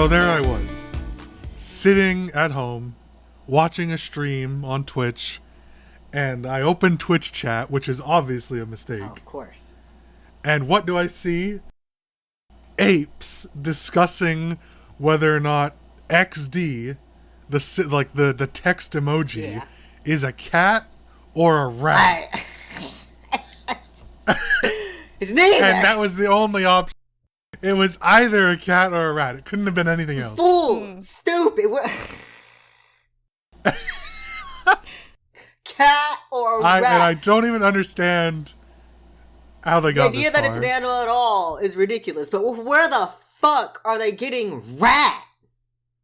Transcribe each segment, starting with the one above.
So there I was, sitting at home, watching a stream on Twitch, and I opened Twitch chat, which is obviously a mistake. Oh, of course. And what do I see? Apes discussing whether or not XD, the text emoji, is a cat or a rat. It's neither. And that was the only option. It was either a cat or a rat. It couldn't have been anything else. Fool! Stupid! Cat or a rat? And I don't even understand how they got this far. The idea that it's an animal at all is ridiculous, but where the fuck are they getting rat?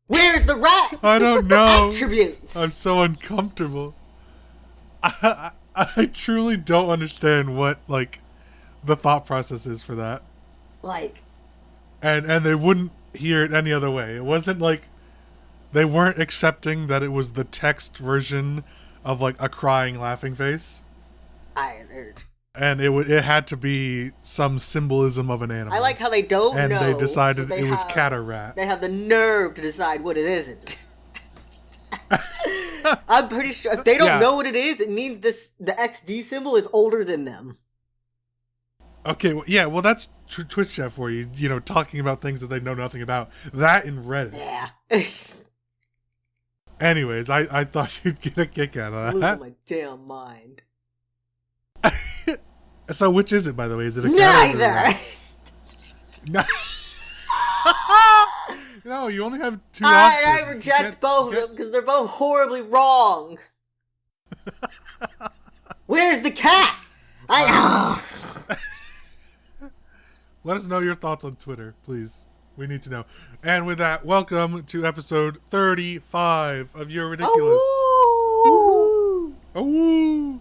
Where's the rat? I don't know. Attributes. I'm so uncomfortable. I truly don't understand what, the thought process is for that. And they wouldn't hear it any other way. It wasn't like they weren't accepting that it was the text version of, a crying, laughing face. And it had to be some symbolism of an animal. I like how they don't know. And they decided it was cat or rat. They have the nerve to decide what it isn't. I'm pretty sure if they don't know what it is, it means the XD symbol is older than them. Okay, well, that's Twitch chat for you. You know, talking about things that they know nothing about. That in Reddit. Yeah. Anyways, I thought you'd get a kick out of that. Losing my damn mind. So, which is it, by the way? Is it a cat? Neither. No, you only have two options. I reject both of them because they're both horribly wrong. Where's the cat? Let us know your thoughts on Twitter, please. We need to know. And with that, welcome to episode 35 of Youre Ridiculous. Oh!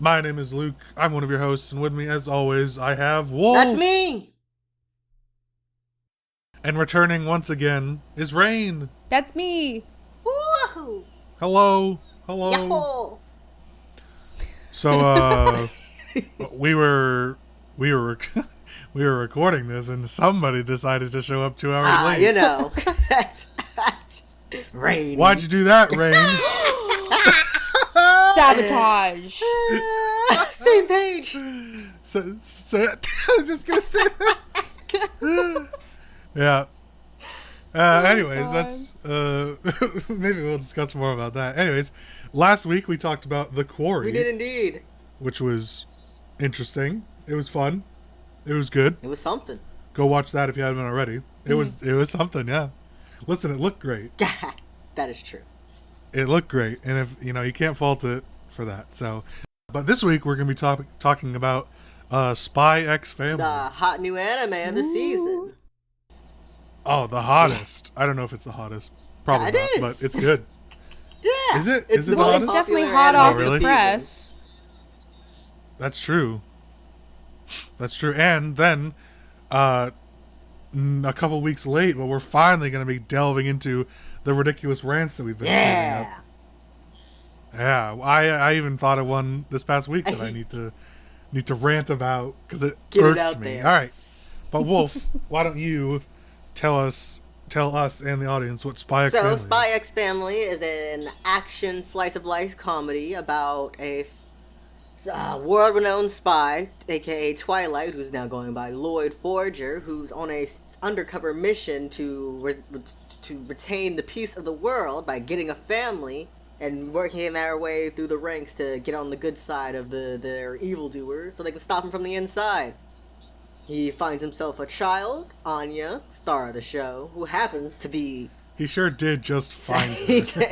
My name is Luke. I'm one of your hosts, and with me, as always, I have Wolf. That's me! And returning once again is Rain. That's me. Woo! Hello. Yahoo! So, we were recording this, and somebody decided to show up 2 hours late. You know. Rain. Why'd you do that, Rain? Sabotage. Same page. I'm just gonna say that. Yeah. Anyways, that's maybe we'll discuss more about that. Anyways, last week we talked about The Quarry. We did indeed. Which was interesting. It was fun. It was good. It was something. Go watch that if you haven't already. It was something, yeah. Listen, it looked great. That is true. It looked great, and if you can't fault it for that. So, but this week we're gonna be talking about SpyXfamily, the hot new anime of the season. Oh, the hottest. I don't know if it's the hottest. Probably not, but it's good. Yeah. Is it? Is it the hottest? It's definitely hot off really? the press. That's true. And then, a couple weeks late, but we're finally going to be delving into the ridiculous rants that we've been saving up. Yeah, I even thought of one this past week that I need to rant about because it irks me. All right, but Wolf, why don't you tell us and the audience what SpyXfamily is? So, SpyXfamily is an action slice of life comedy about a world-renowned spy, aka Twilight, who's now going by Lloyd Forger, who's on a undercover mission to retain the peace of the world by getting a family and working their way through the ranks to get on the good side of their evildoers so they can stop him from the inside. He finds himself a child, Anya, star of the show, who happens to be... He sure did just find her.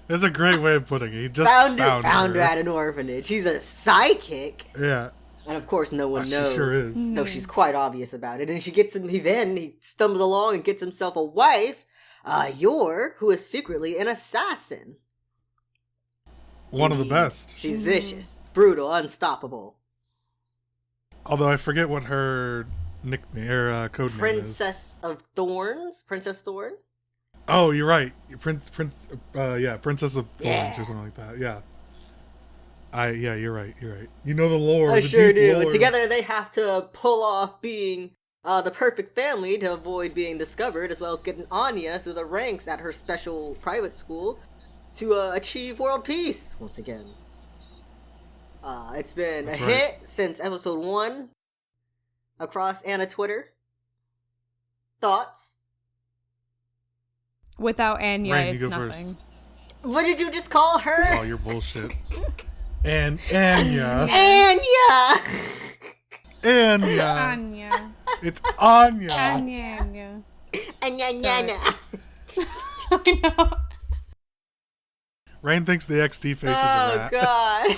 That's a great way of putting it. He just found her at an orphanage. She's a psychic. Yeah. And of course no one knows. She sure is. Though she's quite obvious about it. And he stumbles along and gets himself a wife, Youre, who is secretly an assassin. One of the best. She's vicious, brutal, unstoppable. Although I forget what her nickname or code name is. Princess Thorn? Oh, you're right. Princess of Thorns or something like that. Yeah. You're right. You know the lore. I sure do. And together they have to pull off being the perfect family to avoid being discovered, as well as getting Anya through the ranks at her special private school to achieve world peace once again. It's been a hit since episode 1 across Anna Twitter. Thoughts? Without Anya, Rainie, it's go nothing. first. What did you just call her? Oh, you're bullshit. And Anya. Anya! Anya. Anya. It's Anya. Anya. Anya. I know. Rain thinks the XD face is a Oh, rat. God.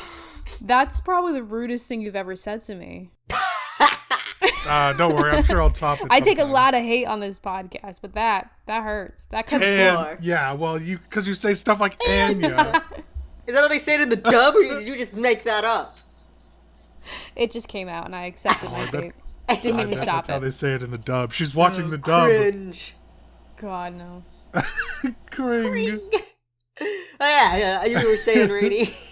That's probably the rudest thing you've ever said to me. Don't worry, I'm sure I'll top it. I take a sometime. lot of hate on this podcast, but that hurts. That cuts And, yeah, well, because you say stuff like Anya. Is that how they say it in the dub, or did you just make that up? It just came out, and I accepted my fate. Didn't even That's stop how they it. say it in the dub. She's watching the dub. Cringe. God, no. Cring. Oh, yeah, you were saying, Rainie.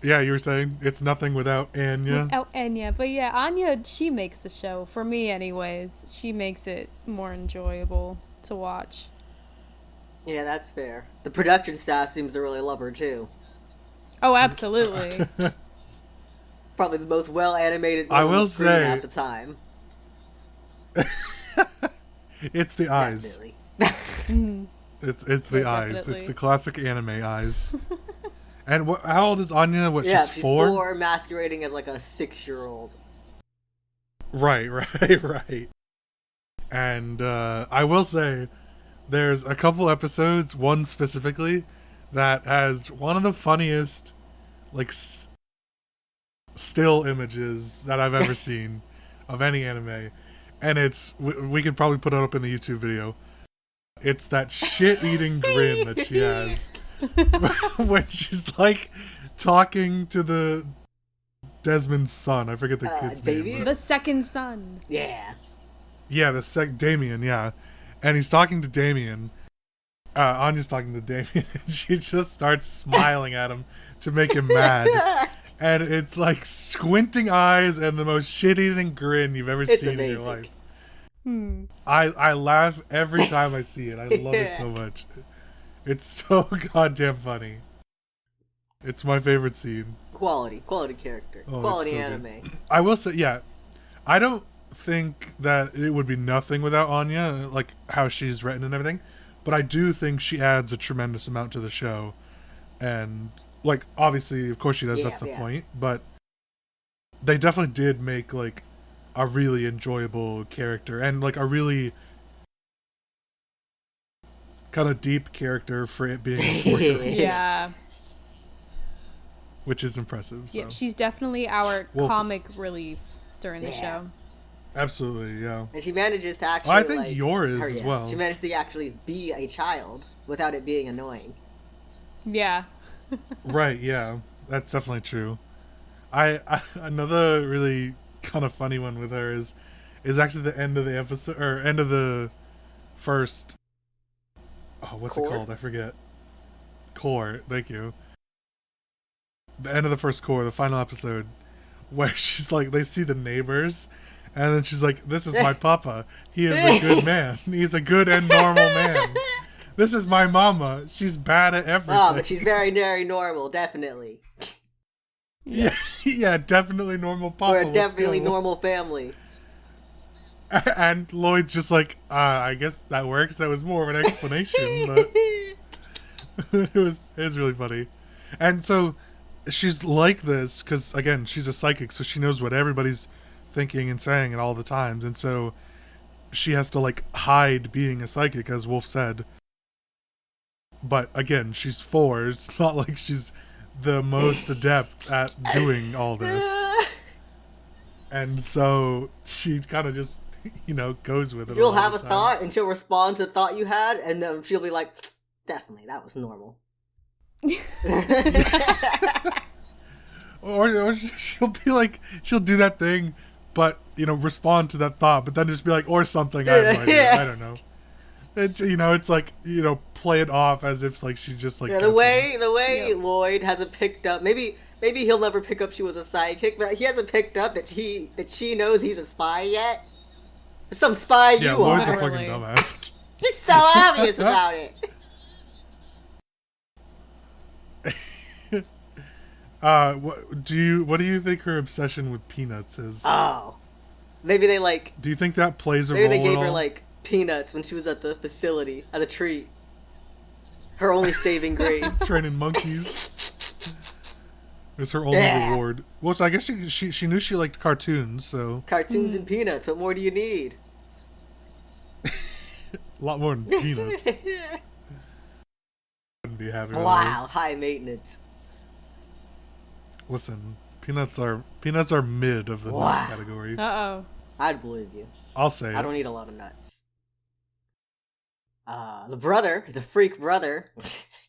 Yeah, you were saying it's nothing without Anya. Without Anya. But yeah, Anya, she makes the show. For me, anyways. She makes it more enjoyable to watch. Yeah, that's fair. The production staff seems to really love her, too. Oh, absolutely. Probably the most well-animated I one on will the screen say- at the time. It's the eyes. Definitely. It's the Yeah, eyes. definitely. It's the classic anime eyes. And how old is Anya? What, Yeah, she's 4? masquerading as like a 6-year-old. Right. And I will say, there's a couple episodes, one specifically, that has one of the funniest, like, still images that I've ever seen of any anime. And it's, we could probably put it up in the YouTube video. It's that shit-eating grin that she has when she's, like, talking to the Desmond's son. I forget the kid's name. Davey? The second son. Yeah. Yeah, Damien, yeah. And he's talking to Damien. Anya's talking to Damien, and she just starts smiling at him to make him mad. And it's like squinting eyes and the most shit-eating grin you've ever It's seen amazing. in your life. Hmm. I laugh every time I see it. I love it so much. It's so goddamn funny. It's my favorite scene. Quality character. Oh, Quality it's so anime. good. I will say, yeah, I don't think that it would be nothing without Anya, like how she's written and everything, but I do think she adds a tremendous amount to the show. And, like, obviously, of course she does, that's the point, but they definitely did make, like, a really enjoyable character and, like, a really kind of deep character for it being a 4-year-old, Yeah. which is impressive. So. Yeah, she's definitely our Wolfie. comic relief during the Yeah. show. Absolutely, yeah. And she manages to actually, I think like, Youre is as well. She managed to actually be a child without it being annoying. Yeah. Right, yeah, that's definitely true. I another really kind of funny one with her is actually the end of the episode, or end of the first. Oh, what's Core? it called? I forget. Core. Thank you. The end of the first core, the final episode, where she's like, they see the neighbors, and then she's like, "This is my papa. He is a good man. He's a good and normal man. This is my mama. She's bad at everything." Oh, but she's very, very normal, definitely. Yeah, yeah, definitely normal papa. We're a let's definitely go. normal family. And Lloyd's just like, I guess that works. That was more of an explanation, but it was really funny. And so she's like this because, again, she's a psychic, so she knows what everybody's thinking and saying at all the times. And so she has to, like, hide being a psychic, as Wolf said. But again, she's 4. It's not like she's the most adept at doing all this. And so she kind of just, goes with it. You'll all have the a time. thought, and she'll respond to the thought you had, and then she'll be like, definitely, that was normal. Or she'll be like, she'll do that thing, but, respond to that thought, but then just be like, or something, I have no idea, Yeah. I don't know. It's like, play it off as if, like, she's just, like, Yeah, the way Lloyd hasn't picked up, maybe he'll never pick up she was a sidekick, but he hasn't picked up that she knows he's a spy yet. Some spy Yeah, you Lloyd's are. a fucking dumbass. He's so obvious about it. What do you think her obsession with peanuts is? Oh. Maybe they like... Do you think that plays a role Maybe they at gave her all? like peanuts when she was at the facility, at the treat. Her only saving grace. Training monkeys. It's her only reward. Well, I guess she knew she liked cartoons, so... Cartoons and peanuts, what more do you need? A lot more than peanuts. Wouldn't be happy with Wow, those. high maintenance. Listen, peanuts are mid of the nut category. Uh-oh. I'd believe you. I'll say I it. don't eat a lot of nuts. The brother, the freak brother,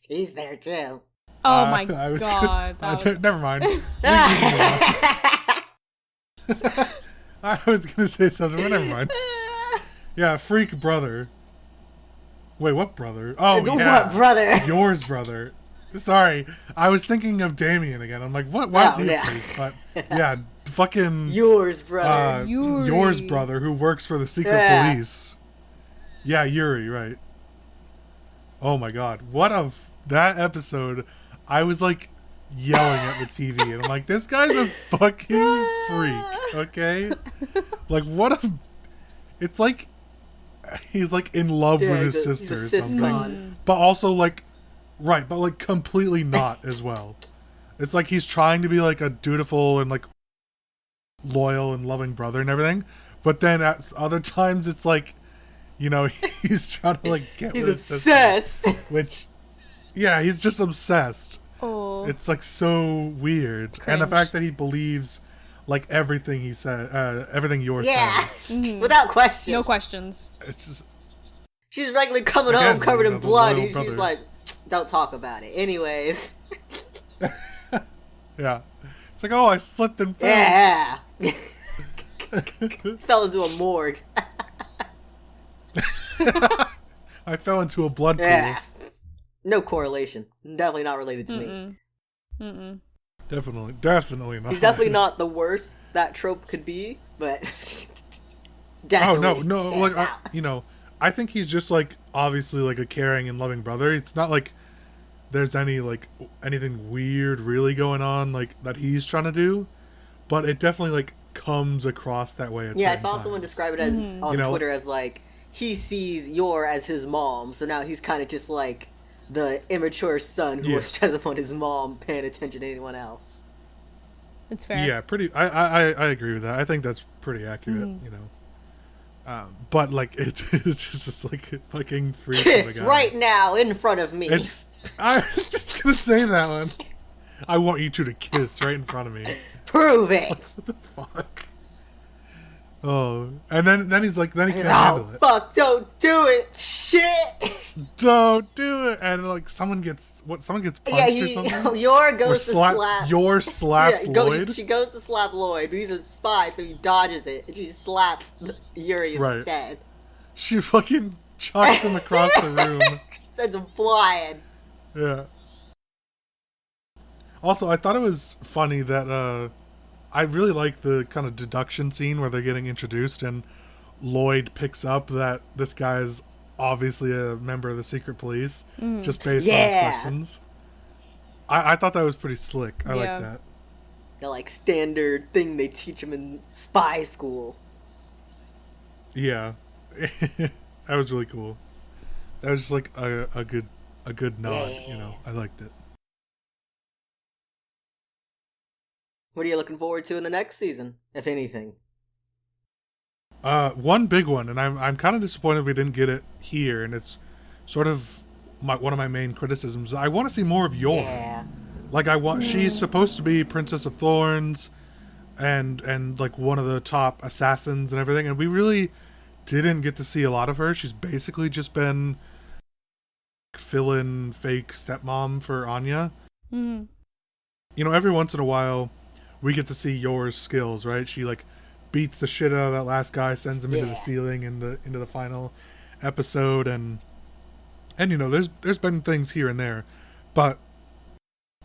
he's there too. Oh my I was god. Never mind. I was gonna say something, but never mind. Yeah, freak brother. Wait, what brother? Oh, yeah. What brother? Yours brother. Sorry, I was thinking of Damien again. I'm like, what? Why is he a freak? But yeah, fucking Yours brother. Yours brother, who works for the secret police. Yeah, Youre, right? Oh my god, that episode! I was like yelling at the TV, and I'm like, this guy's a fucking freak. Okay, like what a. It's like he's like in love with his sister or something, but also like. Right, but like completely not as well. It's like he's trying to be like a dutiful and like loyal and loving brother and everything, but then at other times it's like, you know, he's trying to like get with his obsessed. sister, which, yeah, he's just obsessed. Oh, it's like so weird, and the fact that he believes like everything he said, everything Youre says, without question, no questions. It's just she's regularly coming home covered in blood, and she's like, don't talk about it. Anyways. Yeah. It's like, oh, I slipped and fell. Yeah. Fell into a morgue. I fell into a blood pool. Yeah. No correlation. Definitely not related to me. Definitely not. He's definitely not the worst that trope could be, but definitely. Oh no, like I think he's just like obviously like a caring and loving brother. It's not like there's anything weird really going on like that he's trying to do, but it definitely like comes across that way. I saw someone describe it as on Twitter as like he sees Youre as his mom, so now he's kind of just like the immature son who was trying to want his mom paying attention to anyone else. It's fair. Yeah, pretty. I agree with that. I think that's pretty accurate. You know. But like it's just like a fucking freak. Kiss right now in front of me. I was just gonna say that one. I want you two to kiss right in front of me. Prove it. Like, what the fuck? Oh, and then he's like, then he can't handle it. Fuck! Don't do it. Shit. Don't do it. And like someone gets punched or something. Youre goes to slap. Youre slaps Lloyd. She goes to slap Lloyd, but he's a spy, so he dodges it, and she slaps Youre instead. She fucking chucks him across the room. Sends him flying. Yeah. Also, I thought it was funny that I really like the kind of deduction scene where they're getting introduced and Lloyd picks up that this guy is obviously a member of the secret police just based on his questions. I thought that was pretty slick. I like that. The like standard thing they teach him in spy school. Yeah. That was really cool. That was just like a good nod, you know. I liked it. What are you looking forward to in the next season, if anything? One big one, and I'm kind of disappointed we didn't get it here, and it's sort of one of my main criticisms. I want to see more of Youre. Yeah. Like she's supposed to be Princess of Thorns, and like one of the top assassins and everything, and we really didn't get to see a lot of her. She's basically just been fill-in fake stepmom for Anya. You know, every once in a while we get to see Youre's skills, right? She like beats the shit out of that last guy, sends him into the ceiling into the final episode, and you know, there's been things here and there, but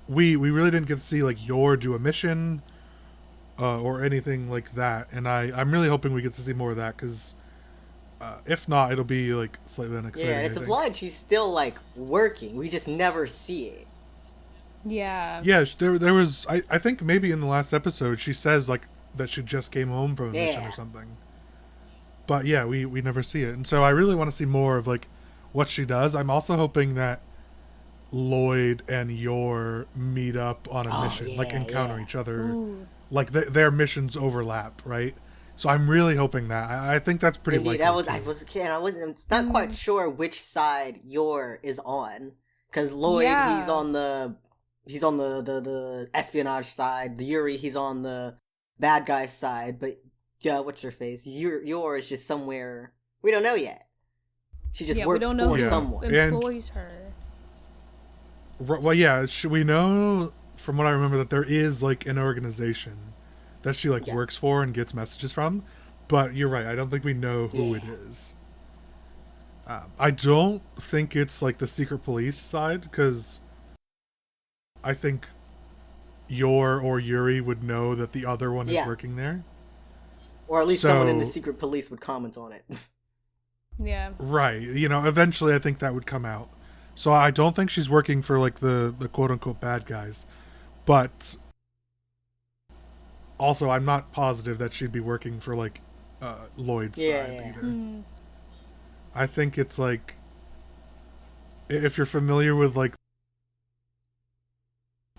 we really didn't get to see like Youre do a mission or anything like that, and I'm really hoping we get to see more of that, because If not, it'll be like slightly unexciting. Yeah, it's implied she's still like working. We just never see it. Yeah. Yeah, there was. I think maybe in the last episode she says like that she just came home from a mission or something. But yeah, we never see it, and so I really want to see more of like what she does. I'm also hoping that Lloyd and Youre meet up on a mission, like encounter each other. Ooh. Like their missions overlap, right? So I'm really hoping that. I think that's pretty likely. I wasn't not quite sure which side Youre is on, because Lloyd he's on the espionage side. The Youre he's on the bad guy side, but yeah, what's her face? Youre is just somewhere we don't know yet. She just works for someone. Employs her. Well, yeah, we know from what I remember that there is like an organization that she like works for and gets messages from, but you're right. I don't think we know who it is. I don't think it's like the secret police side, because I think Youre or Youre would know that the other one is working there. Or at least someone in the secret police would comment on it. Yeah. Right. You know, eventually I think that would come out. So I don't think she's working for like the quote-unquote bad guys. But also I'm not positive that she'd be working for like Lloyd's side either. Mm. I think it's like, if you're familiar with like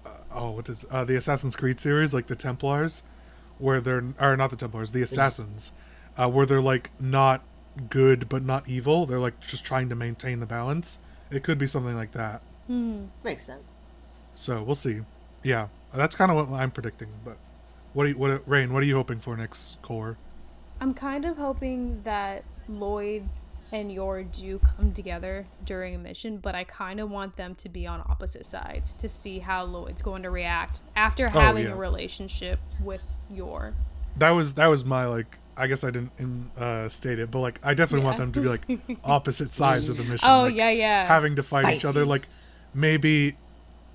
the Assassin's Creed series, like the Templars, where not the Templars, the Assassins, where they're like not good but not evil. They're like just trying to maintain the balance. It could be something like that. Makes sense. So we'll see. Yeah, that's kind of what I'm predicting. But Rain, what are you hoping for next core? I'm kind of hoping that Lloyd and Youre do come together during a mission, but I kind of want them to be on opposite sides to see how Lloyd's going to react after having a relationship with Youre. That was my like. I guess I didn't state it, but like I definitely want them to be like opposite sides of the mission. Oh, like, having to fight each other. Like maybe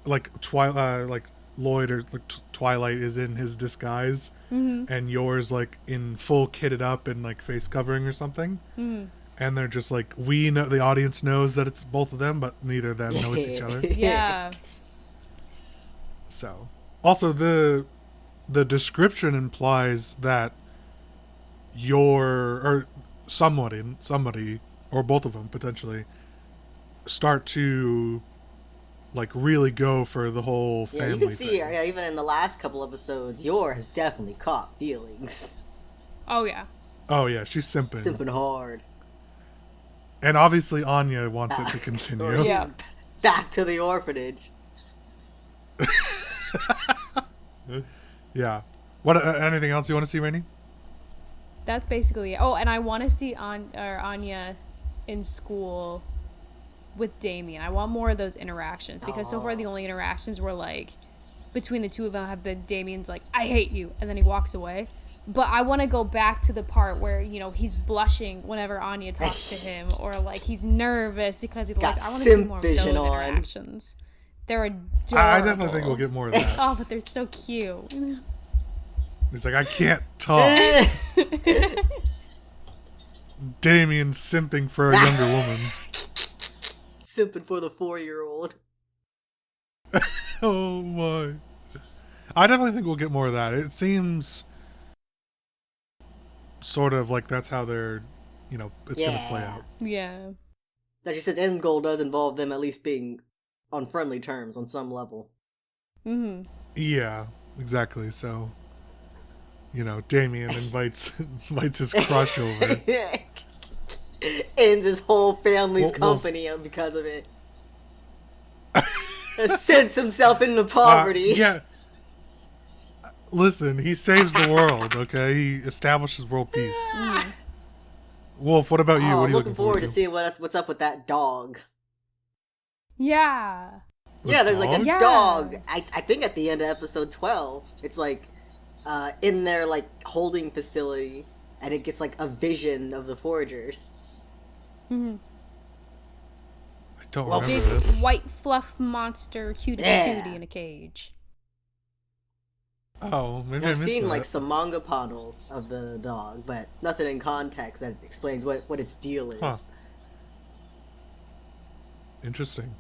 like like Lloyd or like Twilight is in his disguise, and Youre's like in full kitted up and like face covering or something. And they're just like, we know, the audience knows that it's both of them, but neither of them know it's each other. Yeah. So also the description implies that somebody or both of them potentially start to like really go for the whole family you can see thing. Even in the last couple episodes, Youre has definitely caught feelings. Oh yeah She's simping hard, and obviously Anya wants it to continue. Back to the orphanage. Yeah. What anything else you want to see, Rainie? That's basically it. Oh, and I want to see Anya in school with Damien. I want more of those interactions, because so far the only interactions were like between the two of them have been Damien's like, I hate you, and then he walks away. But I want to go back to the part where, you know, he's blushing whenever Anya talks to him, or like he's nervous because he likes. I want to see more of those interactions. They're adorable. I definitely think we'll get more of that. Oh, but they're so cute. He's like, I can't talk. Damien simping for a younger woman. Simping for the 4-year-old. Oh my. I definitely think we'll get more of that. It seems sort of like that's how they're, you know, it's going to play out. Yeah. Like you said, the end goal does involve them at least being on friendly terms on some level. Yeah, exactly. So, you know, Damien invites his crush over. Ends his whole family's company because of it. Sends himself into poverty. Yeah. Listen, he saves the world, okay? He establishes world peace. Wolf, what about you? What are you looking forward to? Seeing what's up with that dog. Yeah. There's like a dog. I think at the end of episode 12, it's like in their like holding facility, and it gets like a vision of the foragers. I don't remember this. White fluff monster cutie patootie in a cage. Oh, maybe I've I missed seen that. like some manga panels of the dog, but nothing in context that explains what its deal is. Huh. Interesting.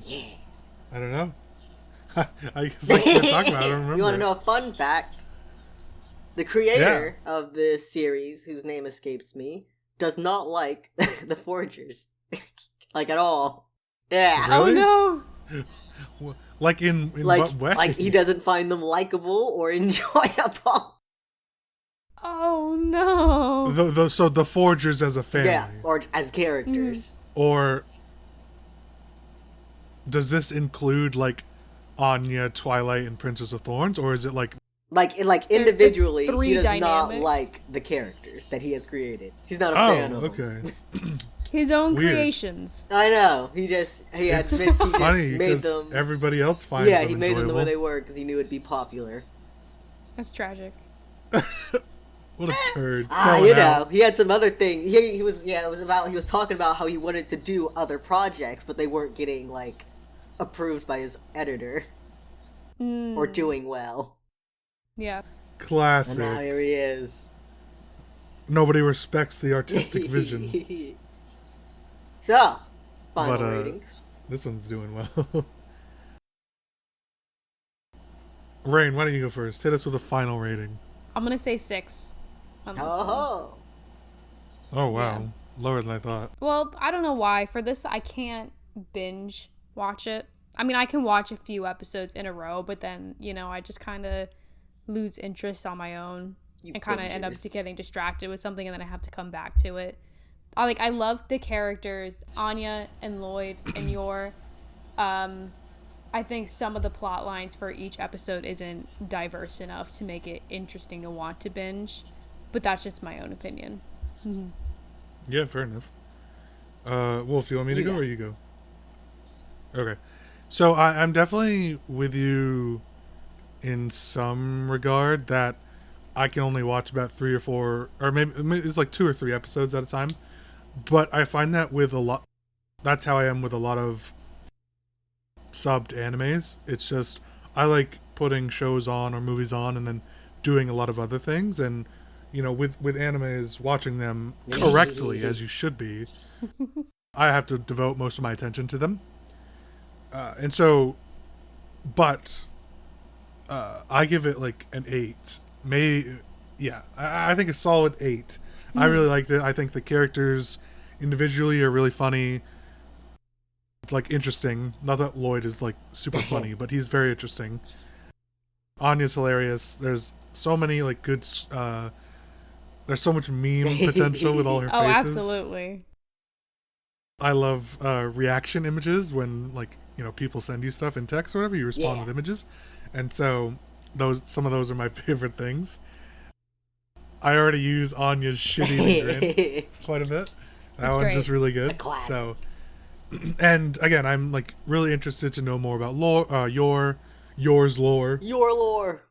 Yeah. I don't know. I guess I can't talk about it. I don't remember. You want to know a fun fact? The creator of this series, whose name escapes me, does not like the Forgers. Like, at all. Yeah. Really? Oh no! Like in like, what way? Like, he doesn't find them likable or enjoyable. Oh no! So the Forgers as a family. Yeah, or as characters. Or does this include like Anya, Twilight, and Princess of Thorns, or is it like individually, three he does dynamic. not like the characters that he has created. He's not a fan of them. Okay. His own Weird. creations. I know. He admits he just Funny made because them. everybody else finds Yeah, them he made them the way enjoyable. they were because he knew it'd be popular. That's tragic. What a turd! You Selling know, out. he had some other thing. He was talking about how he wanted to do other projects, but they weren't getting like approved by his editor or doing well. Yeah. Classic. And now here he is. Nobody respects the artistic vision. So, final But, ratings. This one's doing well. Rain, why don't you go first? Hit us with a final rating. I'm gonna say 6 on this one. Oh, Oh wow, Yeah. lower than I thought. Well, I don't know why. For this, I can't binge watch it. I mean, I can watch a few episodes in a row, but then, I just kind of lose interest on my own and kind of end up bingers. getting distracted with something, and then I have to come back to it. I love the characters, Anya and Lloyd and Youre. I think some of the plot lines for each episode isn't diverse enough to make it interesting to want to binge, but that's just my own opinion. Yeah, fair enough. Wolf, you want me to go or you go? Okay. So I'm definitely with you in some regard that I can only watch about 3 or 4, or maybe it's like 2 or 3 episodes at a time. But I find that with a lot, that's how I am with a lot of subbed animes. It's just, I like putting shows on or movies on and then doing a lot of other things. And, with animes, watching them correctly, as you should be, I have to devote most of my attention to them. And so, but I give it like an 8. I think a solid 8. I really liked it. I think the characters individually are really funny. It's like interesting. Not that Lloyd is like super funny, but he's very interesting. Anya's hilarious. There's so many like good. There's so much meme potential with all her faces. Oh, absolutely. I love reaction images when people send you stuff in text or whatever. You respond with images, and so some of those are my favorite things. I already use Anya's shitty grin quite a bit. That one's great. just really good. So, and again, I'm like really interested to know more about Youre's lore. Your lore.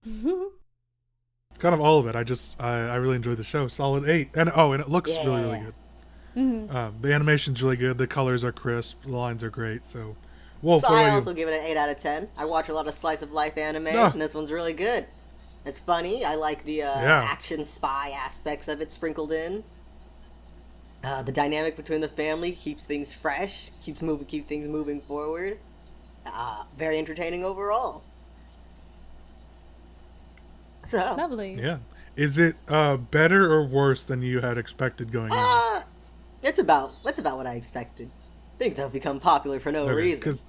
Kind of all of it. I really enjoyed the show. Solid 8. And it looks really, really good. Mm-hmm. The animation's really good. The colors are crisp. The lines are great. So, Wolf, So what I about also you? give it an 8 out of 10. I watch a lot of slice of life anime, and this one's really good. It's funny. I like the action spy aspects of it sprinkled in. The dynamic between the family keeps things fresh, keeps things moving forward. Very entertaining overall. So Lovely. Yeah. Is it better or worse than you had expected going in? it's about what I expected. Things have become popular for no reason. 'Cause-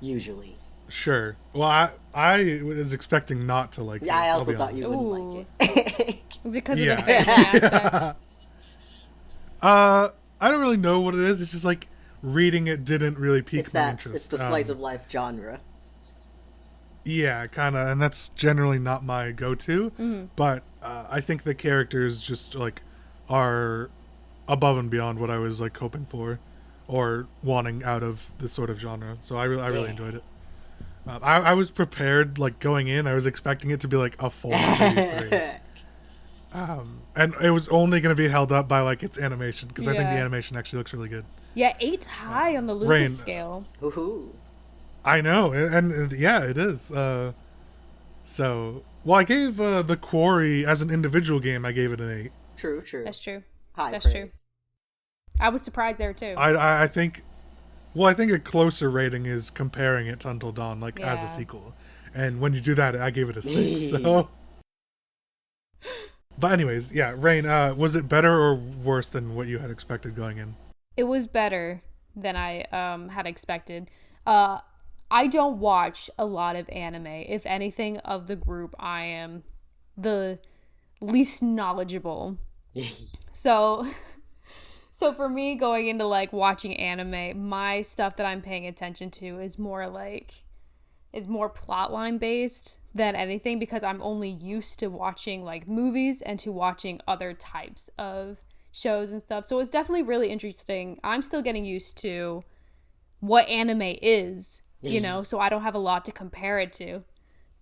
Usually. Sure. Well, I was expecting not to like this. Yeah, I I'll also be thought you honest. wouldn't like it. Is it because Yeah. of the family aspect? I don't really know what it is. It's just like reading it didn't really pique my interest. It's the slice of life genre. Yeah, kind of, and that's generally not my go-to. But I think the characters just like are above and beyond what I was like hoping for or wanting out of this sort of genre. So I really enjoyed it. I was prepared, like going in, I was expecting it to be like a 4, maybe 3. And it was only going to be held up by like its animation because I think the Yeah. animation actually looks really good. Yeah, 8's high on the Lucas Rain. scale. Woohoo. I know, and yeah, it is. So, well, I gave The Quarry as an individual game, I gave it an 8. True. That's true. High That's praise. true. I was surprised there too. I think, well, I think a closer rating is comparing it to Until Dawn, like as a Yeah. sequel. And when you do that, I gave it a 6. So, but anyways, yeah, Rain, was it better or worse than what you had expected going in? It was better than I had expected. I don't watch a lot of anime. If anything, of the group, I am the least knowledgeable. So for me, going into like watching anime, my stuff that I'm paying attention to is more plotline based than anything, because I'm only used to watching like movies and to watching other types of shows and stuff. So it's definitely really interesting. I'm still getting used to what anime is, you know, so I don't have a lot to compare it to.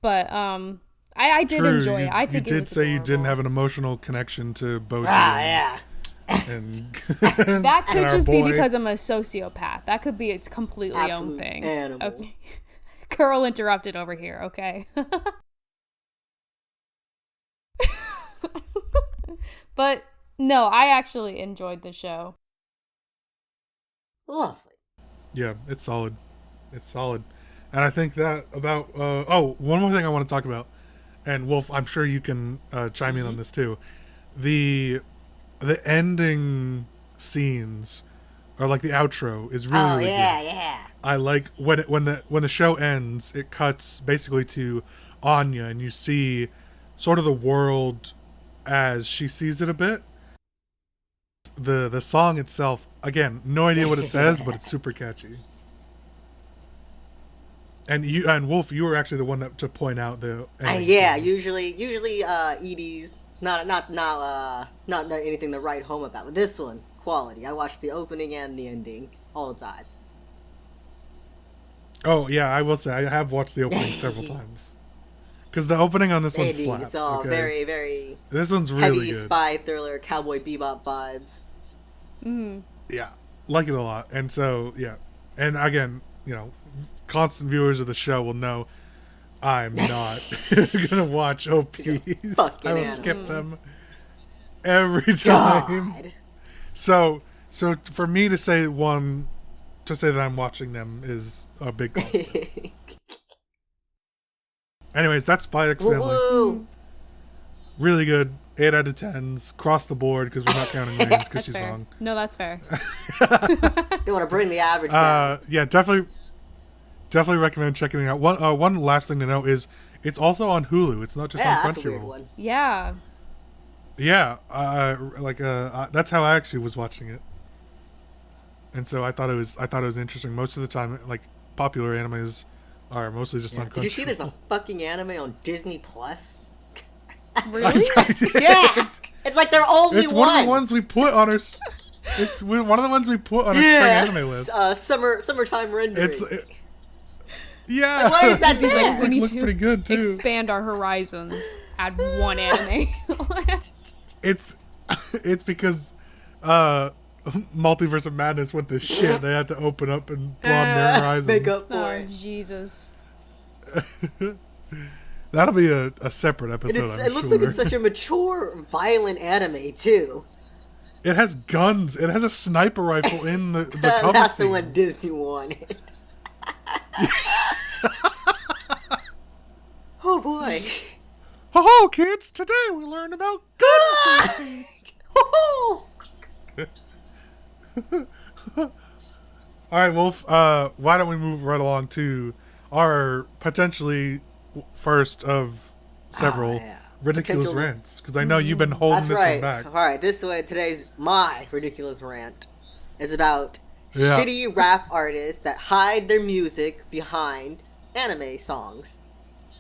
But I did enjoy it. I think you it did was say you adorable. didn't have an emotional connection to Boji. Yeah. And That could and our just be boy. because I'm a sociopath. That could be its completely own Absolute thing. animal. Okay. Curl interrupted over here, okay? But no, I actually enjoyed the show. Lovely. Yeah, it's solid. It's solid. And I think that about one more thing I want to talk about, and Wolf, I'm sure you can chime in on this too. The ending scenes, or like the outro, is really really good. Yeah. I like when the show ends, it cuts basically to Anya, and you see sort of the world as she sees it a bit. The song itself, again, no idea what it says, but it's super catchy. And Wolf, you were actually the one to point out the ending Yeah. scene. Usually, Edie's not anything to write home about. But this one, quality. I watched the opening and the ending all the time. Oh yeah, I will say I have watched the opening several times. Because the opening on this one Indeed, slaps. it's all okay? very, very This one's really heavy good. spy thriller, Cowboy Bebop vibes. Yeah, like it a lot. And so, yeah. And again, you know, constant viewers of the show will know I'm not going to watch OPs. Fucking I will animal. skip them every time. God. So for me to say that I'm watching them is a big compliment. Anyways, that's spyXfamily. Woo! Really good. 8 out of 10s. Cross the board, because we're not counting Reigns because That's she's fair. wrong. No, that's fair. They want to bring the average down. Yeah, definitely recommend checking it out. One last thing to know is it's also on Hulu. It's not just on That's a weird Crunchyroll. one. Yeah. Yeah, that's how I actually was watching it, and so I thought it was interesting. Most of the time, like popular animes are mostly just on Crunchyroll. Did you see there's a fucking anime on Disney Plus? Really? Yeah! It's like their only It's one of the ones we put on our. It's one of the ones we put on our spring anime list. Summertime rendering. Yeah, Like, why is that He's there? like, we need looks to pretty good too. expand our horizons. Add one anime. It's because Multiverse of Madness went to shit. They had to open up and broaden their horizons. Make up for Oh, it. Jesus. That'll be a separate And episode. it looks like it's such a mature, violent anime too. It has guns. It has a sniper rifle in the cover That's the scene. one Disney wanted. Oh boy. Ho kids! Today we learn about gun safety. All right, Wolf. Why don't we move right along to our potentially first of several ridiculous Potential- rants? Because I know you've been holding That's this right. one back. Alright, today's my ridiculous rant is about Yeah. shitty rap artists that hide their music behind anime songs.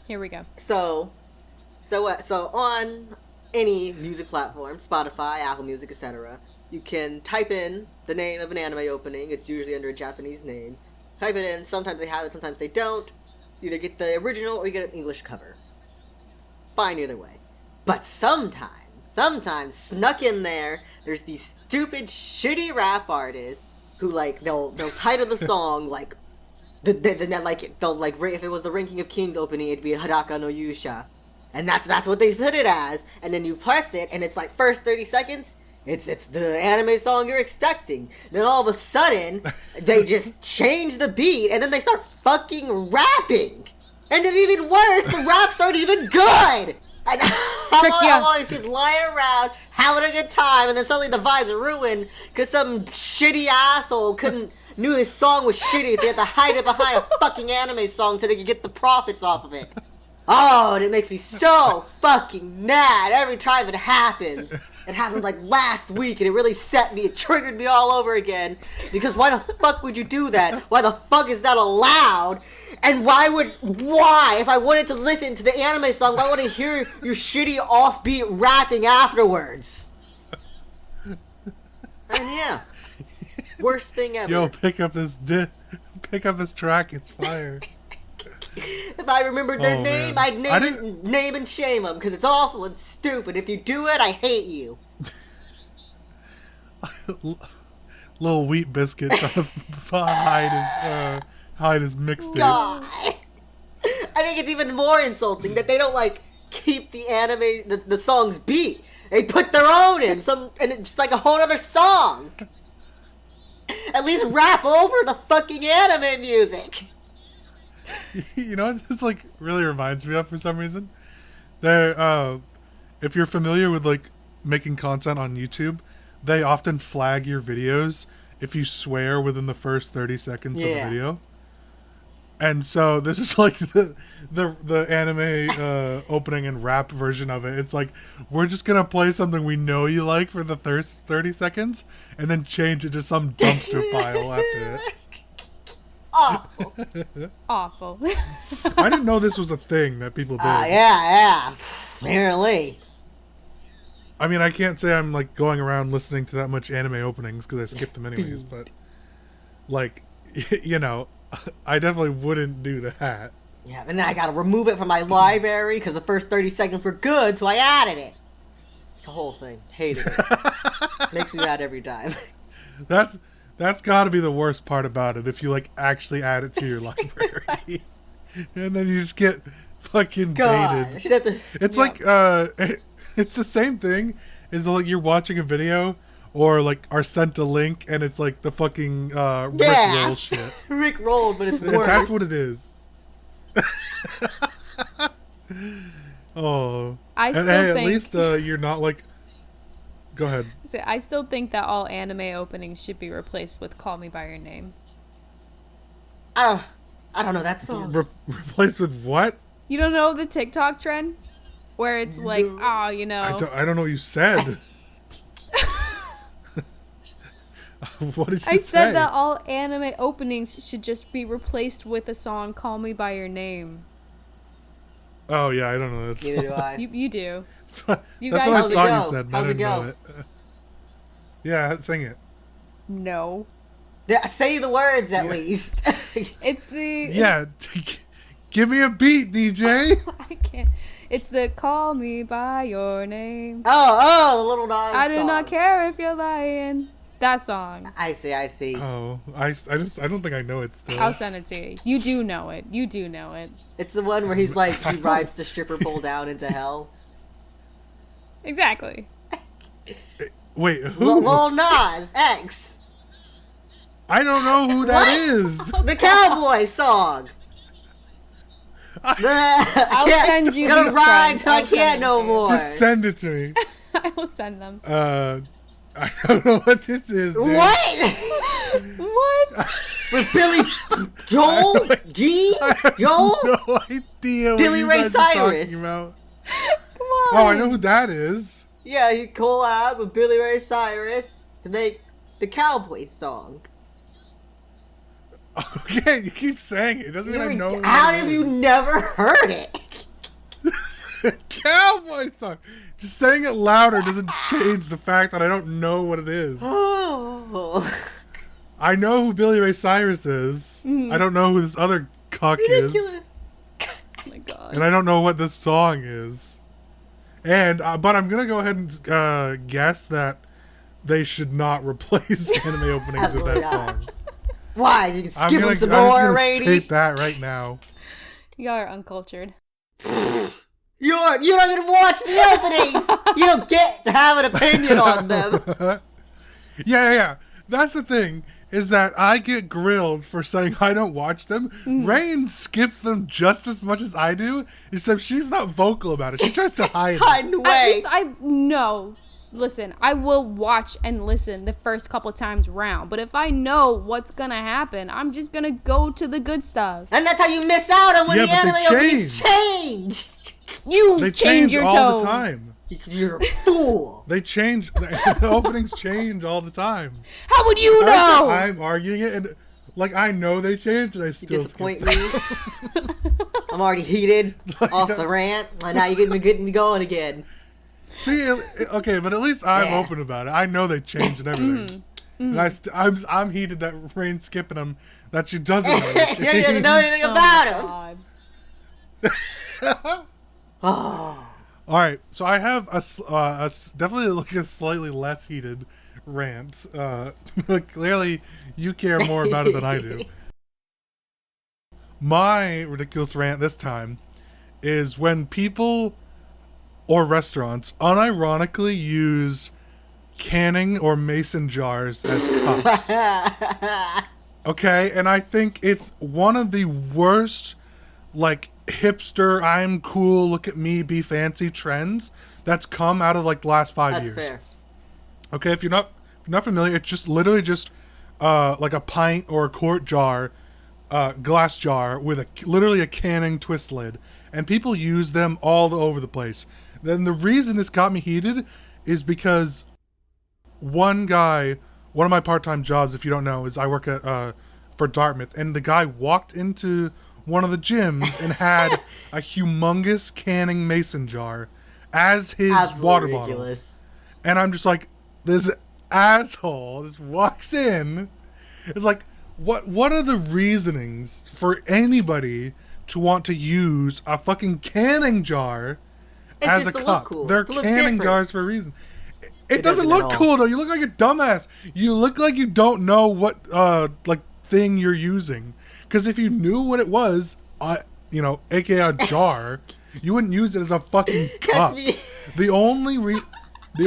Here we go. So on any music platform, Spotify, Apple Music, etc., you can type in the name of an anime opening. It's usually under a Japanese name. Type it in. Sometimes they have it, sometimes they don't. You either get the original or you get an English cover. Fine either way. But sometimes snuck in there's these stupid, shitty rap artists who, like, they'll title the song, like, if it was the Ranking of Kings opening, it'd be Hadaka no Yusha. And that's what they put it as. And then you press it, and it's like first 30 seconds, it's the anime song you're expecting. Then all of a sudden, they just change the beat, and then they start fucking rapping. And then even worse, the raps aren't even good. And I'm always just lying around, having a good time, and then suddenly the vibe's ruined because some shitty asshole knew this song was shitty, so they had to hide it behind a fucking anime song so they could get the profits off of it. Oh, and it makes me so fucking mad every time it happens. It happened like last week, and it really it triggered me all over again. Because why the fuck would you do that? Why the fuck is that allowed? And why, if I wanted to listen to the anime song, why would I hear your shitty offbeat rapping afterwards? And yeah, worst thing ever. Yo, pick up this track, it's fire. If I remembered their name, I'd name and shame them, because it's awful and stupid. If you do it, I hate you. Little Wheat Biscuit trying to hide his mixtape. God. I think it's even more insulting that they don't, keep the anime, the song's beat. They put their own in, and it's just like a whole other song. At least rap over the fucking anime music. You know what this really reminds me of for some reason? If you're familiar with making content on YouTube, they often flag your videos if you swear within the first 30 seconds of the video. And so this is the anime opening and rap version of it. It's we're just gonna play something we know you like for the first 30 seconds and then change it to some dumpster pile after it. Awful. Awful. I didn't know this was a thing that people did. Yeah. Apparently. I mean, I can't say I'm going around listening to that much anime openings because I skip them anyways, but I definitely wouldn't do that. Yeah, and then I gotta remove it from my library because the first 30 seconds were good, so I added it. It's a whole thing. Hated it. Makes me mad every time. That's got to be the worst part about it, if you actually add it to your library. And then you just get fucking baited. I should have to, it's it's the same thing as you're watching a video or are sent a link and it's the fucking Rick Roll shit. Rick Roll, but it's worse. That's what it is. Oh. I still think... at least you're not Go ahead. I still think that all anime openings should be replaced with "Call Me by Your Name." I don't know that song. Replaced with what? You don't know the TikTok trend, where it's I don't know what you said. What did you say? I said that all anime openings should just be replaced with a song "Call Me by Your Name." Oh yeah, I don't know that song. Neither do I. You do. That's what I thought you said. How's it go? Yeah, sing it. No. Say the words at least. It's the... Yeah, give me a beat, DJ. I can't. It's the "Call Me by Your Name." Oh, the Little Nas I do song. not care if you're lying. That song. I see. Oh, I don't think I know it still. I'll send it to you. You do know it. It's the one where he's he rides the stripper pole down into hell. Exactly. Wait, who? Lil Nas X. I don't know who that is. The cowboy song. I'll send you gonna these ride friends. till I can't no more. Just send it to me. I will send them. I don't know what this is, dude. What? What? With Billy Joel? Joel? No idea Billy what you Ray guys are Cyrus. talking about. Come on. Oh, I know who that is. Yeah, he collabed with Billy Ray Cyrus to make the cowboy song. Okay, you keep saying it. It doesn't mean I know. How have you never heard it? Cowboy song. Just saying it louder doesn't change the fact that I don't know what it is. Oh. I know who Billy Ray Cyrus is. I don't know who this other cuck Ridiculous. is. Oh my god. And I don't know what this song is. And but I'm gonna go ahead and guess that they should not replace anime openings with that song. Why? You can skip them some I'm more, just Rainie. gonna state that right now. Y'all are uncultured. You don't even watch the openings. You don't get to have an opinion on them. Yeah. That's the thing, is that I get grilled for saying I don't watch them. Rain skips them just as much as I do, except she's not vocal about it. She tries to hide it. Hiding away. Listen, I will watch and listen the first couple times round, but if I know what's gonna happen, I'm just gonna go to the good stuff. And that's how you miss out on when the but anime openings change. You change your tone all the time. You're a fool. They change. The openings change all the time. How would you know? I'm arguing it, and like I know they changed, and I still disappoint me. I'm already heated off the rant, and now you're getting me going again. See, okay, but at least I'm open about it. I know they changed and everything. And I'm heated that Rain's skipping them, that she doesn't know. She doesn't know anything about him. All right, so I have definitely like a slightly less heated rant. Clearly, you care more about it than I do. My ridiculous rant this time is when people or restaurants unironically use canning or mason jars as cups. Okay, and I think it's one of the worst, like, hipster, I'm cool, look at me, be fancy trends that's come out of like the last 5 years. That's fair. Okay, if you're not familiar, it's just literally just like a pint or a quart jar, glass jar with literally a canning twist lid, and people use them all over the place. Then the reason this got me heated is because one of my part-time jobs, if you don't know, is I work at for Dartmouth, and the guy walked into one of the gyms and had a humongous canning mason jar as his water ridiculous. Bottle. And I'm just like, this asshole just walks in. It's like, what are the reasonings for anybody to want to use a fucking canning jar as a cup? Cool. They're canning jars for a reason. It doesn't look cool though. You look like a dumbass. You look like you don't know what like thing you're using. Because if you knew what it was, aka a jar, you wouldn't use it as a fucking cup. The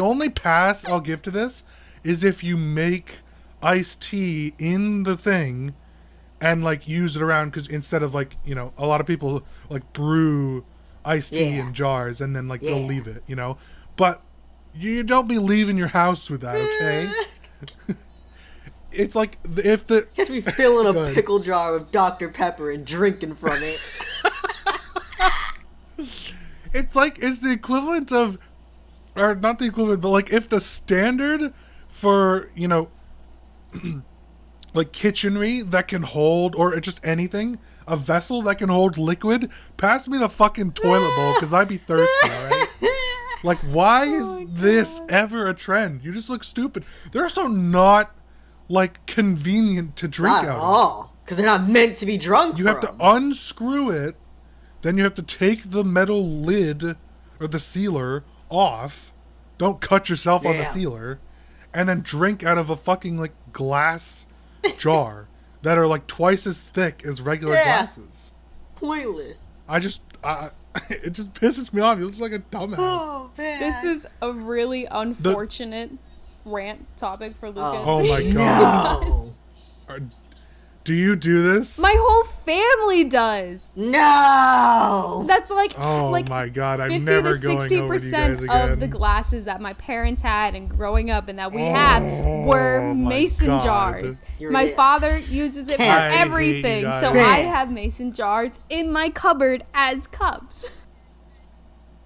only pass I'll give to this is if you make iced tea in the thing and like use it around, because instead of like, a lot of people like brew iced tea in jars and then like they'll leave it, but you don't be leaving your house with that, okay? It's like if the catch me filling a pickle jar with Dr. Pepper and drinking from it. It's like it's the equivalent of, or not the equivalent, but like if the standard for like kitchenry that can hold, or just anything, a vessel that can hold liquid, pass me the fucking toilet bowl because I'd be thirsty, alright? Like, why is this ever a trend? You just look stupid. They're also not like convenient to drink out of. Not at all, because they're not meant to be drunk. You have to unscrew it, then you have to take the metal lid or the sealer off. Don't cut yourself on the sealer, and then drink out of a fucking like glass jar that are like twice as thick as regular glasses. Pointless. It just pisses me off. You look like a dumbass. Oh, man. This is a really unfortunate rant topic for Lucas. Oh my god. No. Do you do this? My whole family does. No. That's like, oh like my god, I'm 50 never to going over to you guys 60% again. of the glasses that my parents had and growing up and that we had were mason God. jars. You're My it. father uses it for I hate everything, you so guys. I have mason jars in my cupboard as cups.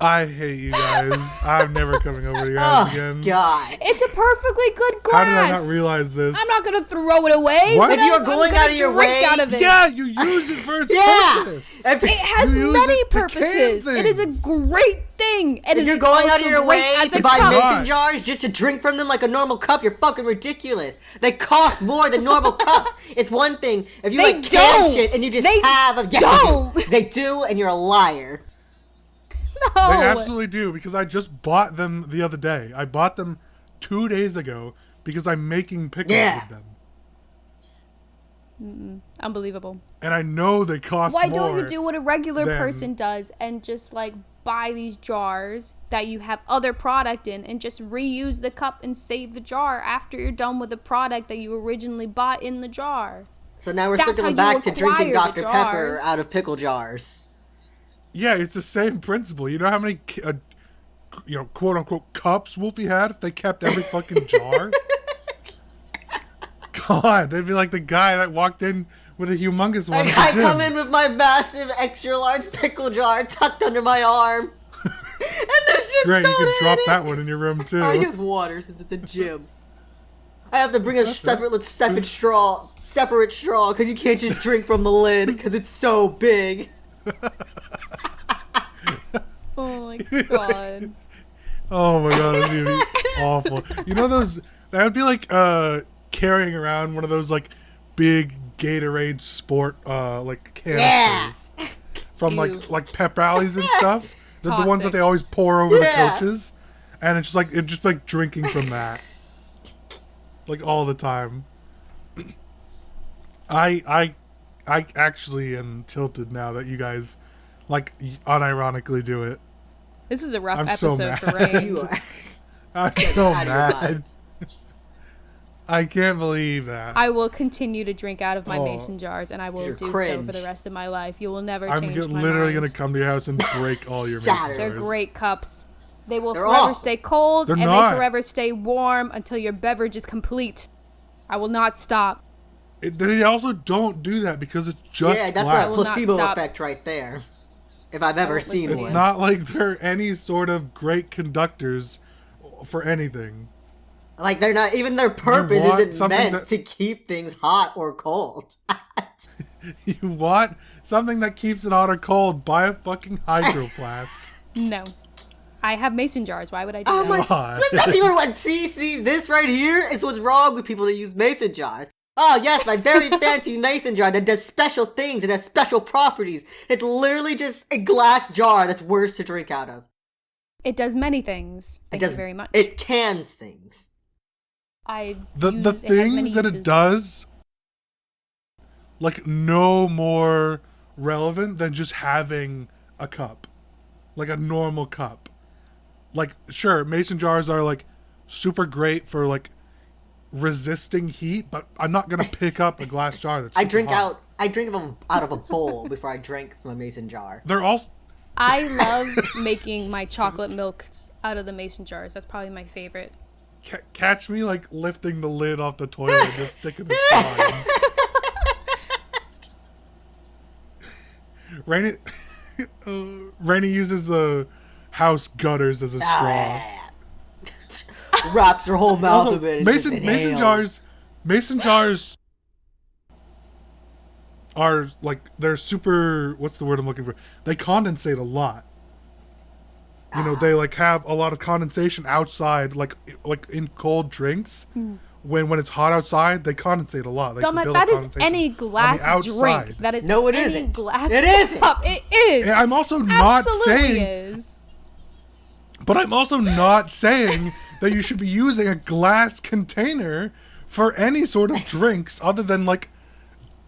I hate you guys. I'm never coming over to you guys again. God. It's a perfectly good glass. How did I not realize this? I'm not gonna throw it away. What? But If you're I'm going gonna out of your drink way- out of it. Yeah, you use it for its Yeah. purpose. If It has You use many it to can purposes. It is things. a great thing. And If it you're is going out also of your great way as to a buy cup. mason jars just to drink from them like a normal cup, you're fucking ridiculous. They cost more than normal cups. It's one thing if you They like can don't. shit and you just They have a don't. They do, and you're a liar. No. They absolutely do, because I just bought them the other day. I bought them 2 days ago because I'm making pickles with them. Unbelievable. And I know they cost more. Why don't you do what a regular than- person does and just like buy these jars that you have other product in and just reuse the cup and save the jar after you're done with the product that you originally bought in the jar? So now we're That's circling how you back to drinking acquire the Dr. Pepper jars. out of pickle jars. Yeah, it's the same principle. You know how many, quote unquote cups Wolfie had if they kept every fucking jar? God, they'd be like the guy that walked in with a humongous one. Like, I come in with my massive extra large pickle jar tucked under my arm. And there's just Great, you soda can drop in it. that one in your room too. I use water since it's a gym. I have to bring a separate straw, because you can't just drink from the lid because it's so big. Oh my god. Oh my god, that'd be awful. You know that would be like carrying around one of those like big Gatorade Sport like canisters from like pep rallies and stuff. The ones that they always pour over the coaches, and it's just like drinking from that, like all the time. I actually am tilted now that you guys like unironically do it. This is a rough I'm so episode mad. for Ray. You are. I'm so Out of your mad. mind. I can't believe that. I will continue to drink out of my Oh. mason jars, and I will You're do so cringe. for the rest of my life. You will never I'm change my literally mind. gonna come to your house and break all your Shatter. mason They're jars. great cups. They will They're forever awful. stay cold, They're and not. they forever stay warm until your beverage is complete. I will not stop. They also don't do that because it's just Yeah, that's glass. a will not placebo stop. effect right there. If I've ever won't seen listen to It's one. you. not like they're any sort of great conductors for anything. Like, they're not, even their purpose want isn't something meant that- to keep things hot or cold. You want something that keeps it hot or cold, buy a fucking hydro flask. No. I have mason jars. Why would I do Oh that? my, God. that's even what, see, this right here is what's wrong with people that use mason jars. Oh yes, my very fancy mason jar that does special things and has special properties. It's literally just a glass jar that's worse to drink out of. It does many things. Thank you very much. It cans things. I The use, it has things many that it uses. does, like, no more relevant than just having a cup, like a normal cup. Like, sure, mason jars are like super great for like resisting heat, but I'm not gonna pick up a glass jar that's I super drink hot. out of a bowl before I drink from a mason jar. They're all I love making my chocolate milk out of the mason jars. That's probably my favorite. catch me like lifting the lid off the toilet and just sticking the straw in. Rainie uses house gutters as a straw. Wraps her whole mouth Also, of it. And mason just inhales. jars are like, they're super, what's the word I'm looking for? They condensate a lot. You know, they like have a lot of condensation outside, like in cold drinks. When it's hot outside, they condensate a lot. Like, Dumbass, build that up is condensation any on the glass outside. drink. That is No, it any isn't. glass It isn't. cup. It is. And I'm also not Absolutely saying, is. but I'm also not saying that you should be using a glass container for any sort of drinks other than like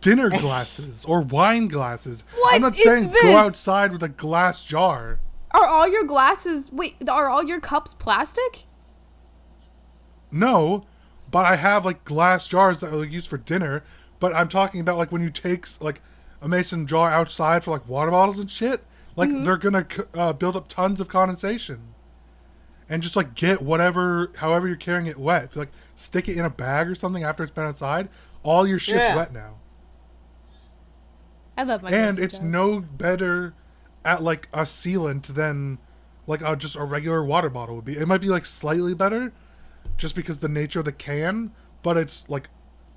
dinner glasses or wine glasses. What I'm not is saying this? go outside with a glass jar. Are all your glasses? Wait, are all your cups plastic? No, but I have like glass jars that are like, used for dinner. But I'm talking about like when you take like a mason jar outside for like water bottles and shit. Like they're gonna build up tons of condensation, and just like get however you're carrying it wet. If you, like stick it in a bag or something after it's been outside, all your shit's Yeah. wet now. I love my And mason it's jars. no better at like a sealant than like just a regular water bottle would be. It might be like slightly better just because the nature of the can, but it's like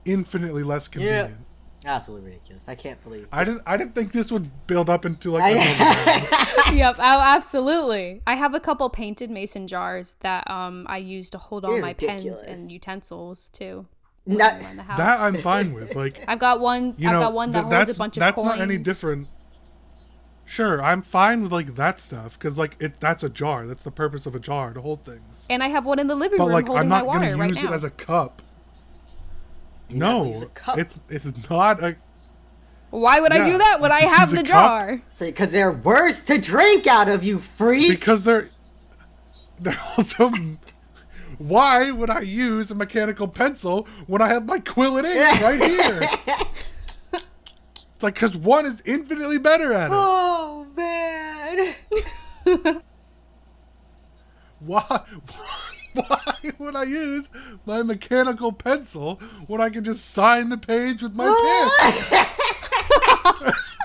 infinitely less convenient. Absolutely ridiculous. I can't believe. I didn't think this would build up into like a normal Yep, absolutely. I have a couple painted mason jars that I use to hold all You're my ridiculous. pens and utensils too. Not- Around the house. that I'm fine with. Like, I've got one. you I've know, got one that holds that's a bunch of that's coins. not any different. Sure, I'm fine with like that stuff because like that's a jar. That's the purpose of a jar, to hold things. And I have one in the living But room like holding I'm my not water gonna right use now. it as a cup. No, it's not a... Why would I do that when I have the jar? Because they're worse to drink out of, you freak! Because they're also... Why would I use a mechanical pencil when I have my quill and ink right here? It's like, because one is infinitely better at it. Oh, man. Why would I use my mechanical pencil when I can just sign the page with my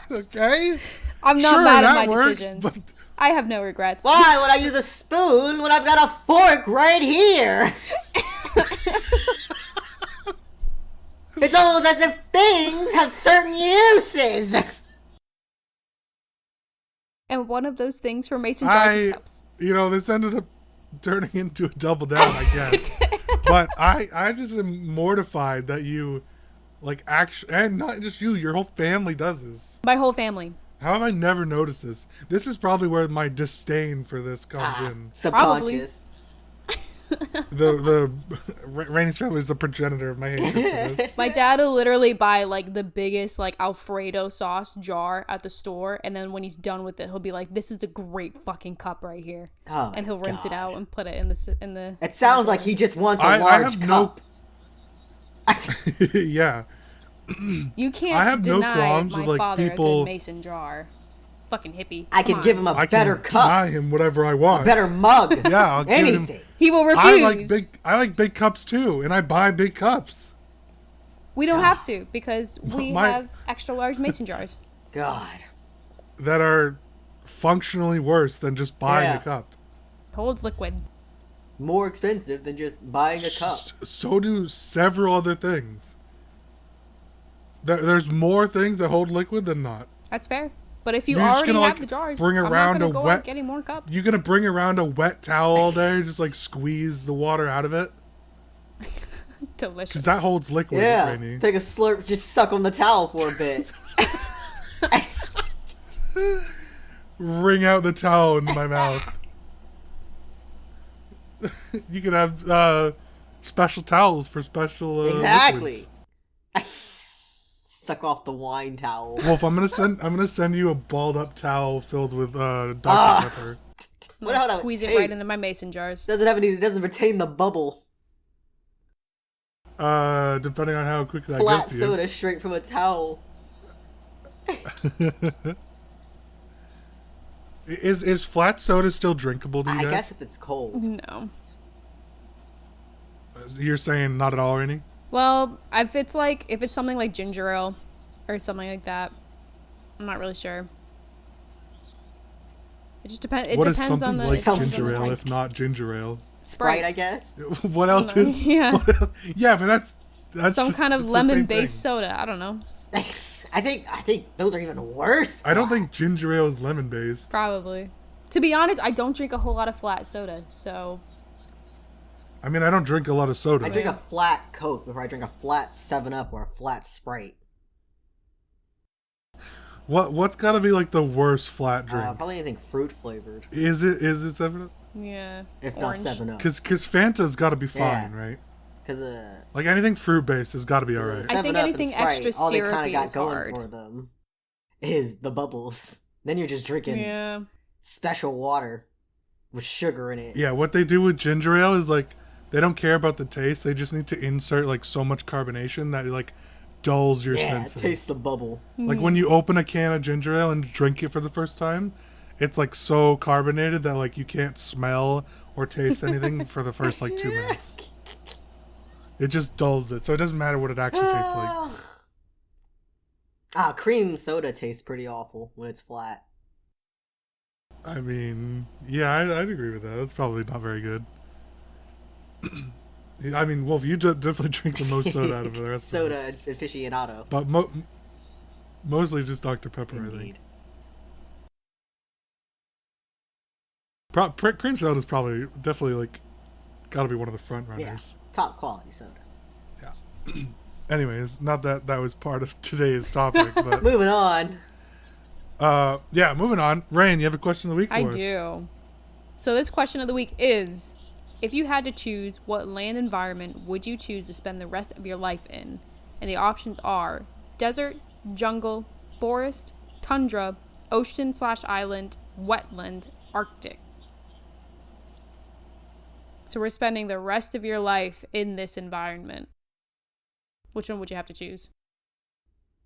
pen? Okay? I'm not mad at my decisions. But I have no regrets. Why would I use a spoon when I've got a fork right here? It's almost as if things have certain uses. And one of those things for mason jars is cups. This ended up turning into a double down, I guess. But I just am mortified that you, actually, and not just you, your whole family does this. My whole family. How have I never noticed this? This is probably where my disdain for this comes in. Subconscious. The Rainie's family is the progenitor of my hatred for this. My dad will literally buy the biggest Alfredo sauce jar at the store, and then when he's done with it, he'll be like, "This is a great fucking cup right here," and he'll rinse it out and put it in the. It sounds like he just wants a large cup. Yeah. You can't I have deny no qualms my with father people. A good mason jar. Fucking hippie. I can give him a better cup. I can deny him whatever I want. A better mug. Yeah, I'll anything. give him. He will refuse. I like big cups too, and I buy big cups. We don't have to because we have extra large mason jars. God. That are functionally worse than just buying a cup. Holds liquid. More expensive than just buying a cup. So do several other things. There's more things that hold liquid than not. That's fair. But if you already have the jars, I'm not going to go out getting more cups. You're going to bring around a wet towel all day, just squeeze the water out of it? Delicious. Because that holds liquid, Yeah, Rainie. take a slurp, just suck on the towel for a bit. Wring out the towel in my mouth. You can have special towels for special exactly. liquids. Suck off the wine towel. Wolf, I'm gonna send you a balled up towel filled with Dr. Pepper. Squeeze it right into my mason jars. Doesn't retain the bubble. Depending on how quickly I get Flat to you. soda straight from a towel. Is flat soda still drinkable to you guys? I guess if it's cold. No. You're saying not at all, Rainie? Well, if it's something like ginger ale or something like that, I'm not really sure. It just depends. It depends on the. What is something like ginger ale if not ginger ale? Sprite, I guess. What else is? Yeah. Yeah, but that's some kind of lemon-based soda. I don't know. I think those are even worse. I don't think ginger ale is lemon-based. Probably. To be honest, I don't drink a whole lot of flat soda, so. I mean, I don't drink a lot of soda. I drink a flat Coke before I drink a flat 7-Up or a flat Sprite. What's got to be the worst flat drink? Probably anything fruit flavored. Is it 7-Up? Yeah. If orange. not 7-Up. Because Fanta's got to be fine, right? Because anything fruit based has got to be alright. I think anything extra all syrupy they kind of got is going hard. for them is the bubbles. Then you're just drinking special water with sugar in it. Yeah, what they do with ginger ale is they don't care about the taste. They just need to insert so much carbonation that it dulls your senses. Yeah, taste the bubble. When you open a can of ginger ale and drink it for the first time, it's so carbonated that you can't smell or taste anything for the first 2 minutes. It just dulls it, so it doesn't matter what it actually tastes like. Cream soda tastes pretty awful when it's flat. I mean, yeah, I'd agree with that. That's probably not very good. I mean, Wolf, you definitely drink the most soda out of the rest of us. Soda aficionado. But mostly just Dr. Pepper, Indeed. I think. Cream soda is probably definitely got to be one of the front runners. Yeah, top quality soda. Yeah. Anyways, not that was part of today's topic, but moving on. Moving on. Rain, you have a question of the week for us? I do. So this question of the week is: if you had to choose, what land environment would you choose to spend the rest of your life in? And the options are desert, jungle, forest, tundra, ocean/island, wetland, Arctic. So we're spending the rest of your life in this environment. Which one would you have to choose?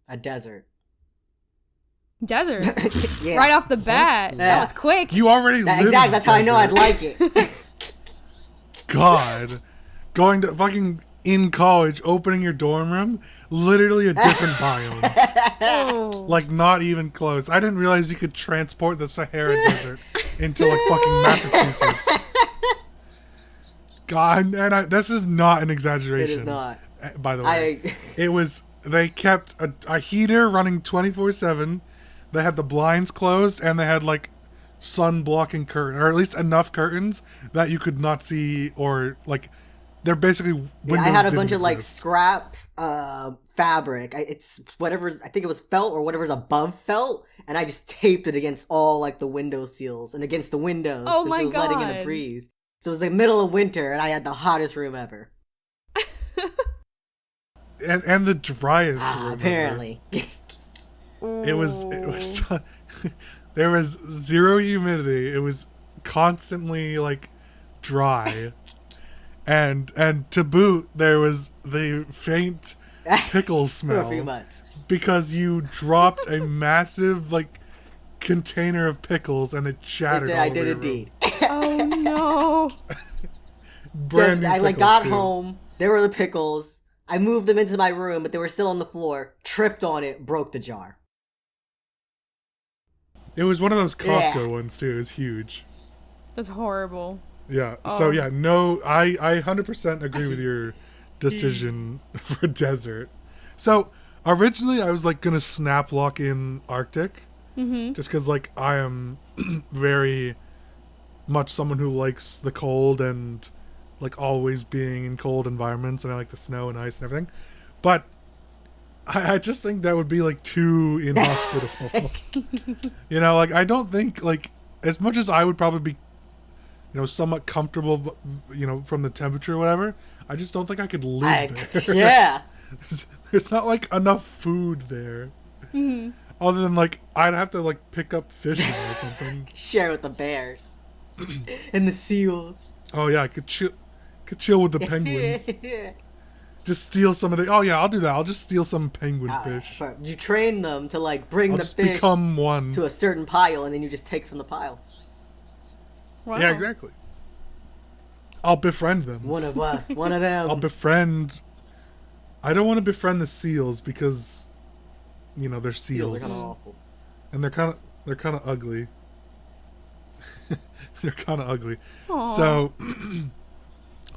A desert. Desert? Yeah. Right off the bat. Yeah. That was quick. You already live in Exactly, that's how I know I'd desert. like it. God. Going to fucking in college, opening your dorm room, literally a different biome. Oh. Like, not even close. I didn't realize you could transport the Sahara Desert into, like, fucking Massachusetts. God, and this is not an exaggeration. It is not. By the way. They kept a heater running 24/7. They had the blinds closed, and they had, like, sun-blocking curtain, or at least enough curtains that you could not see, or, like, they're basically windows. I had a bunch of, exist. like, scrap fabric. It's whatever's, I think it was felt or whatever's above felt, and I just taped it against all, like, the window sills and against the windows. Oh since my it was letting in a God. breeze. So it was the middle of winter, and I had the hottest room ever. And the driest room ever. Apparently. It was there was zero humidity. It was constantly, like, dry. And to boot, there was the faint pickle For smell a few months. because you dropped a massive, like, container of pickles and it shattered all I over did your indeed. Oh no. Brand new I, like, pickles, got too. home. There were the pickles. I moved them into my room, but they were still on the floor. Tripped on it, broke the jar. It was one of those Costco Yeah. ones too. It was huge. That's horrible. Yeah. Oh. So yeah, no, I 100% agree with your decision for desert. So originally I was, like, gonna snap lock in Arctic, just because, like, I am very much someone who likes the cold and, like, always being in cold environments, and I like the snow and ice and everything. But I just think that would be, like, too inhospitable. You know, like, I don't think, like, as much as I would probably be, you know, somewhat comfortable, you know, from the temperature or whatever, I just don't think I could live there. Yeah. There's not, like, enough food there. Other than, like, I'd have to, like, pick up fish or something. Share with the bears. And the seals. Oh yeah, I could chill with the penguins. Just steal some of the. Oh yeah, I'll do that. I'll just steal some penguin fish. You train them to, like, bring I'll the just fish become one. to a certain pile, and then you just take from the pile. Wow. Yeah, exactly. I'll befriend them. One of us, one of them. I'll befriend. I don't want to befriend the seals because, you know, they're seals, Seals are kind of awful. and they're kind of ugly. They're kind of ugly. Aw. So,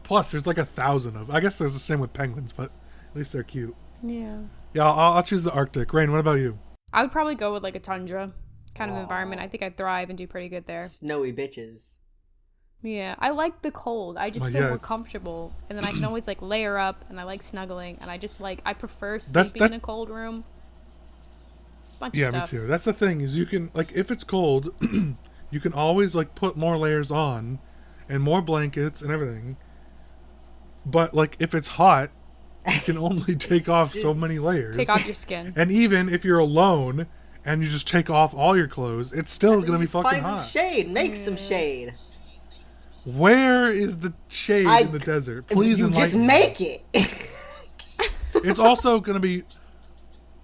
plus there's like 1,000 of. I guess there's the same with penguins, but at least they're cute. Yeah. Yeah, I'll choose the Arctic. Rain, what about you? I would probably go with, like, a tundra kind of environment. I think I'd thrive and do pretty good there. Snowy bitches. Yeah, I like the cold. I just Well, feel yeah, more it's- comfortable, and then I can always, like, layer up, and I like snuggling, and I just, like, I prefer That's- sleeping in a cold room. Bunch of Yeah, stuff. me too. That's the thing is you can, like, if it's cold, you can always, like, put more layers on and more blankets and everything. But, like, if it's hot, you can only take off so many layers. Take off your skin. And even if you're alone and you just take off all your clothes, it's still gonna be Just fucking find hot. some shade. Make some shade. Where is the shade in the desert? Please You just enlighten me. make it. It's also gonna be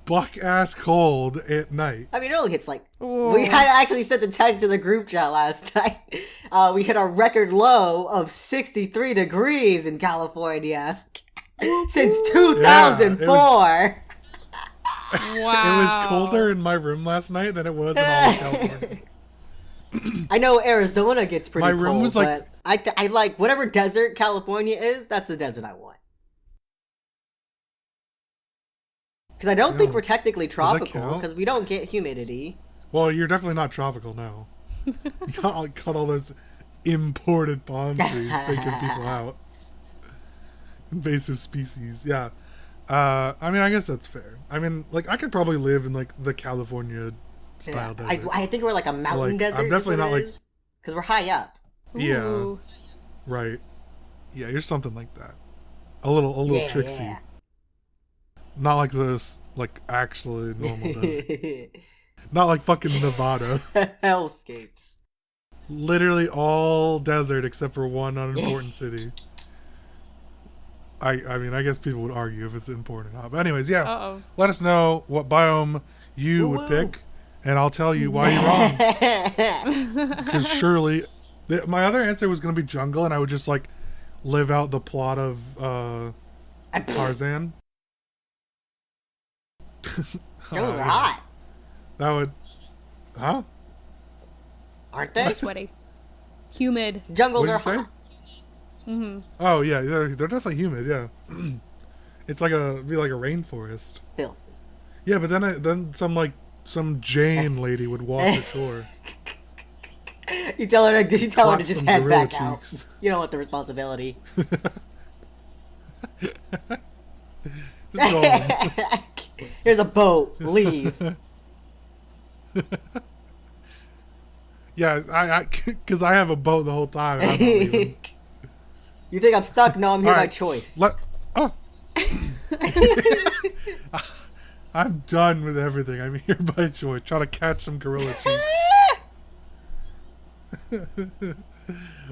buck ass cold at night. I mean, it only hits like. Ooh. We had actually sent the text to the group chat last night. We hit a record low of 63 degrees in California since 2004. Wow. It was colder in my room last night than it was in all of California. I know Arizona gets pretty My cold, room was like- but I like whatever desert California is. That's the desert I want. Because I don't think Yeah. we're technically tropical count? because we don't get humidity. Well, you're definitely not tropical now. You cut all those imported palm trees, freaking people out. Invasive species, yeah. I mean, I guess that's fair. I mean, like, I could probably live in, like, the California style desert. I think we're like a mountain Like, desert. I'm definitely not, like- because we're high up. Yeah. Ooh. Right. Yeah, you're something like that. A little Yeah, tricksy. yeah. Not like this, like actually normal desert. Not like fucking Nevada. Hellscapes. Literally all desert except for one unimportant city. I mean, I guess people would argue if it's important or not. But anyways, yeah. Let us know what biome you would pick, and I'll tell you why you're wrong. Because surely, my other answer was going to be jungle, and I would just like live out the plot of Tarzan. Jungles are hot. That would, huh? Aren't they? Sweaty. Humid. Jungles are hot. Mm-hmm. Oh yeah, they're definitely humid. Yeah, it's like be like a rainforest. Filthy. Yeah, but then some Jane lady would walk ashore. You tell her? Did you tell her to just head back cheeks. out? You don't want the responsibility. Just go on. Here's a boat. Leave. Yeah, because I have a boat the whole time. And I'm not leaving. You think I'm stuck? No, I'm here by choice. I'm done with everything. I'm here by choice. Trying to catch some gorilla cheeks.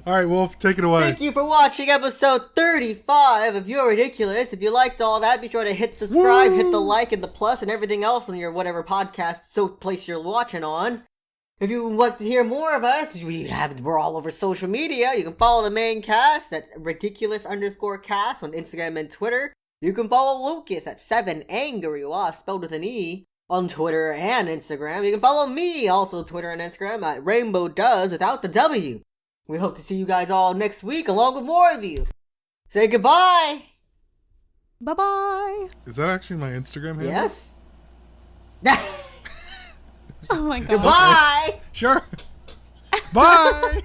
All right, Wolf, take it away. Thank you for watching episode 35 of You're Ridiculous. If you liked all that, be sure to hit subscribe, hit the like and the plus, and everything else on your whatever podcast place you're watching on. If you would like to hear more of us, we're all over social media. You can follow the main cast at ridiculous_cast on Instagram and Twitter. You can follow Lucas at 7angry, spelled with an E, on Twitter and Instagram. You can follow me, also Twitter and Instagram, at RainbowDoes without the W. We hope to see you guys all next week, along with more of you. Say goodbye. Bye-bye. Is that actually my Instagram handle? Yes. Oh my god. Goodbye. Sure. Bye.